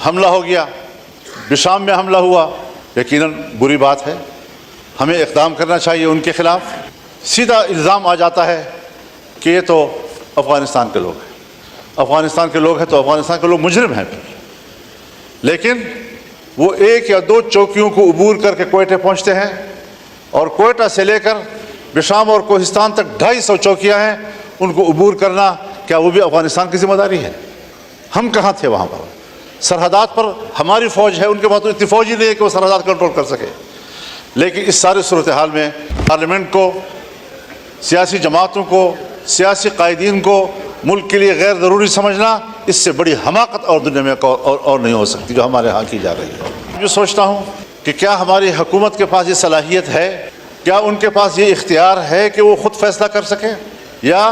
حملہ ہو گیا، بشام میں حملہ ہوا، یقیناً بری بات ہے، ہمیں اقدام کرنا چاہیے ان کے خلاف۔ سیدھا الزام آ جاتا ہے کہ یہ تو افغانستان کے لوگ ہیں، افغانستان کے لوگ ہیں تو افغانستان کے لوگ مجرم ہیں پھر۔ لیکن وہ ایک یا دو چوکیوں کو عبور کر کے کوئٹہ پہنچتے ہیں، اور کوئٹہ سے لے کر بشام اور کوہستان تک 250 چوکیاں ہیں، ان کو عبور کرنا کیا وہ بھی افغانستان کی ذمہ داری ہے؟ ہم کہاں تھے وہاں پر؟ سرحدات پر ہماری فوج ہے، ان کے پاس تو اتنی فوج ہی نہیں ہے کہ وہ سرحدات کنٹرول کر سکے۔ لیکن اس ساری صورتحال میں پارلیمنٹ کو، سیاسی جماعتوں کو، سیاسی قائدین کو ملک کے لیے غیر ضروری سمجھنا، اس سے بڑی حماقت اور دنیا میں اور نہیں ہو سکتی جو ہمارے ہاں کی جا رہی ہے۔ میں سوچتا ہوں کہ کیا ہماری حکومت کے پاس یہ صلاحیت ہے، کیا ان کے پاس یہ اختیار ہے کہ وہ خود فیصلہ کر سکیں، یا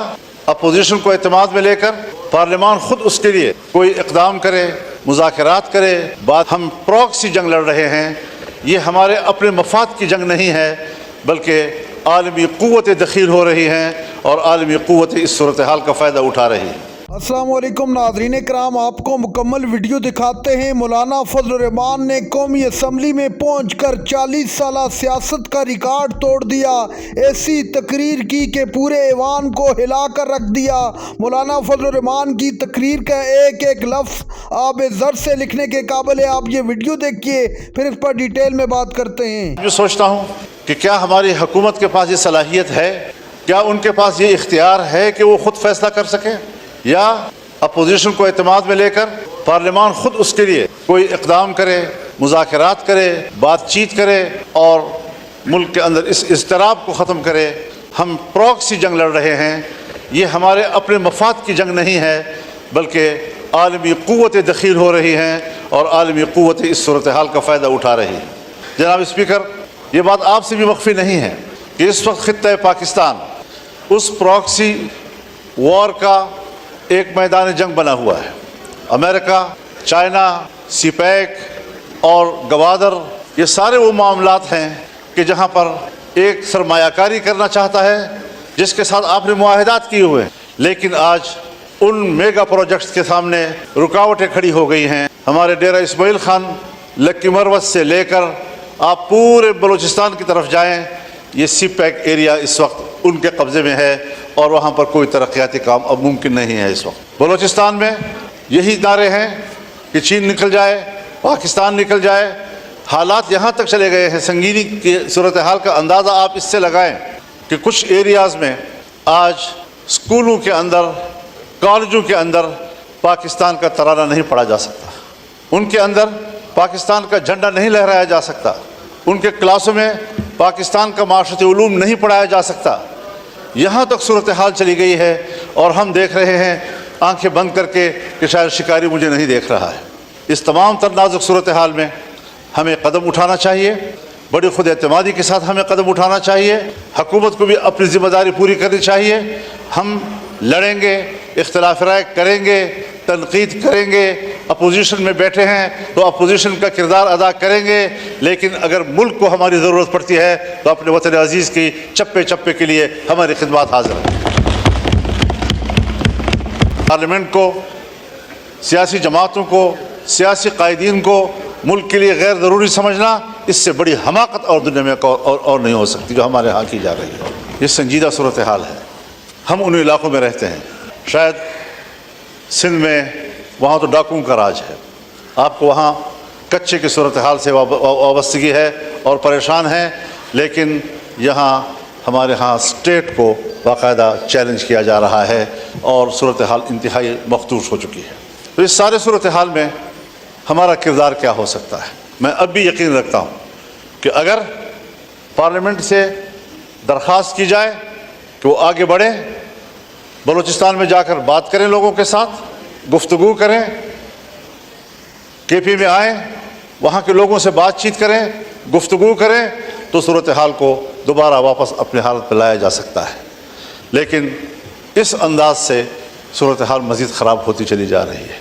اپوزیشن کو اعتماد میں لے کر پارلیمان خود اس کے لیے کوئی اقدام کرے، مذاکرات کرے؟ بات ہم پراکسی جنگ لڑ رہے ہیں، یہ ہمارے اپنے مفاد کی جنگ نہیں ہے، بلکہ عالمی قوتیں دخیل ہو رہی ہیں اور عالمی قوتیں اس صورتحال کا فائدہ اٹھا رہی ہیں۔ السلام علیکم ناظرین کرام، آپ کو مکمل ویڈیو دکھاتے ہیں۔ مولانا فضل الرحمان نے قومی اسمبلی میں پہنچ کر 40 سالہ سیاست کا ریکارڈ توڑ دیا، ایسی تقریر کی کہ پورے ایوان کو ہلا کر رکھ دیا۔ مولانا فضل الرحمان کی تقریر کا ایک ایک لفظ آب زر سے لکھنے کے قابل ہے۔ آپ یہ ویڈیو دیکھیے، پھر اس پر ڈیٹیل میں بات کرتے ہیں۔ میں سوچتا ہوں کہ کیا ہماری حکومت کے پاس یہ صلاحیت ہے، کیا ان کے پاس یہ اختیار ہے کہ وہ خود فیصلہ کر سکیں، یا اپوزیشن کو اعتماد میں لے کر پارلیمان خود اس کے لیے کوئی اقدام کرے، مذاکرات کرے، بات چیت کرے اور ملک کے اندر اس اضطراب کو ختم کرے؟ ہم پراکسی جنگ لڑ رہے ہیں، یہ ہمارے اپنے مفاد کی جنگ نہیں ہے، بلکہ عالمی قوتیں دخیل ہو رہی ہیں اور عالمی قوتیں اس صورتحال کا فائدہ اٹھا رہی ہیں۔ جناب اسپیکر، یہ بات آپ سے بھی مخفی نہیں ہے کہ اس وقت خطہ پاکستان اس پراکسی وار کا ایک میدان جنگ بنا ہوا ہے۔ امریکہ، چائنا، سی پیک اور گوادر، یہ سارے وہ معاملات ہیں کہ جہاں پر ایک سرمایہ کاری کرنا چاہتا ہے جس کے ساتھ آپ نے معاہدات کیے ہوئے ہیں، لیکن آج ان میگا پروجیکٹس کے سامنے رکاوٹیں کھڑی ہو گئی ہیں۔ ہمارے ڈیرہ اسماعیل خان، لکی مروت سے لے کر آپ پورے بلوچستان کی طرف جائیں، یہ سی پیک ایریا اس وقت ان کے قبضے میں ہے اور وہاں پر کوئی ترقیاتی کام اب ممکن نہیں ہے۔ اس وقت بلوچستان میں یہی نعرے ہیں کہ چین نکل جائے، پاکستان نکل جائے۔ حالات یہاں تک چلے گئے ہیں، سنگینی کی صورتحال کا اندازہ آپ اس سے لگائیں کہ کچھ ایریاز میں آج اسکولوں کے اندر، کالجوں کے اندر پاکستان کا ترانہ نہیں پڑھا جا سکتا، ان کے اندر پاکستان کا جھنڈا نہیں لہرایا جا سکتا، ان کے کلاسوں میں پاکستان کا معاشرتی علوم نہیں پڑھایا جا سکتا۔ یہاں تک صورتحال چلی گئی ہے اور ہم دیکھ رہے ہیں آنکھیں بند کر کے کہ شاید شکاری مجھے نہیں دیکھ رہا ہے۔ اس تمام تر نازک صورتحال میں ہمیں قدم اٹھانا چاہیے، بڑی خود اعتمادی کے ساتھ ہمیں قدم اٹھانا چاہیے، حکومت کو بھی اپنی ذمہ داری پوری کرنی چاہیے۔ ہم لڑیں گے، اختلاف رائے کریں گے، تنقید کریں گے، اپوزیشن میں بیٹھے ہیں تو اپوزیشن کا کردار ادا کریں گے، لیکن اگر ملک کو ہماری ضرورت پڑتی ہے تو اپنے وطن عزیز کی چپے چپے کے لیے ہماری خدمات حاضر ہیں۔ پارلیمنٹ کو، سیاسی جماعتوں کو، سیاسی قائدین کو ملک کے لیے غیر ضروری سمجھنا، اس سے بڑی حماقت اور دنیا میں اور نہیں ہو سکتی جو ہمارے ہاں کی جا رہی ہے۔ یہ سنجیدہ صورتحال ہے۔ ہم ان علاقوں میں رہتے ہیں، شاید سندھ میں وہاں تو ڈاکوؤں کا راج ہے، آپ کو وہاں کچے کی صورتحال سے وابستگی ہے اور پریشان ہیں، لیکن یہاں ہمارے ہاں اسٹیٹ کو باقاعدہ چیلنج کیا جا رہا ہے اور صورتحال انتہائی مخدوش ہو چکی ہے۔ تو اس سارے صورتحال میں ہمارا کردار کیا ہو سکتا ہے؟ میں اب بھی یقین رکھتا ہوں کہ اگر پارلیمنٹ سے درخواست کی جائے کہ وہ آگے بڑھیں، بلوچستان میں جا کر بات کریں، لوگوں کے ساتھ گفتگو کریں، کے پی میں آئیں، وہاں کے لوگوں سے بات چیت کریں، گفتگو کریں، تو صورتحال کو دوبارہ واپس اپنے حالت پہ لایا جا سکتا ہے۔ لیکن اس انداز سے صورتحال مزید خراب ہوتی چلی جا رہی ہے،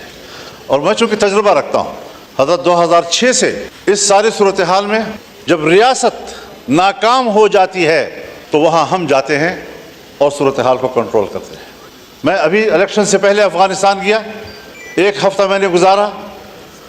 اور میں چونکہ تجربہ رکھتا ہوں، حضرت 2006 سے اس ساری صورتحال میں جب ریاست ناکام ہو جاتی ہے تو وہاں ہم جاتے ہیں اور صورتحال کو کنٹرول کرتے ہیں۔ میں ابھی الیکشن سے پہلے افغانستان گیا، ایک ہفتہ میں نے گزارا،